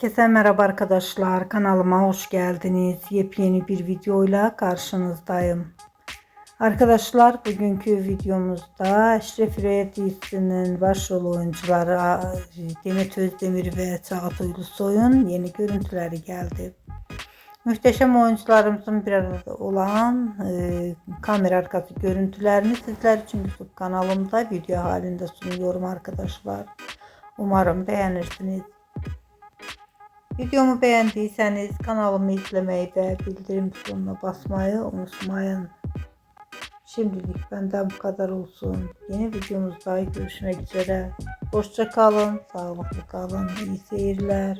Herkese merhaba arkadaşlar. Kanalıma hoş geldiniz. Yepyeni bir videoyla karşınızdayım. Arkadaşlar bugünkü videomuzda Eşref Rüya dizisinin başrol oyuncuları Demet Özdemir ve Çağatay Ulusoy'un yeni görüntüleri geldi. Muhteşem oyuncularımızın bir arada olan kamera arkası görüntülerini sizler için YouTube kanalımda video halinde sunuyorum arkadaşlar. Umarım beğenirsiniz. Videomu beğendiyseniz kanalımı izlemeyi ve bildirim butonuna basmayı unutmayın. Şimdilik benden bu kadar olsun. Yeni videomuzda görüşmek üzere. Hoşça kalın, sağlıklı kalın, iyi seyirler.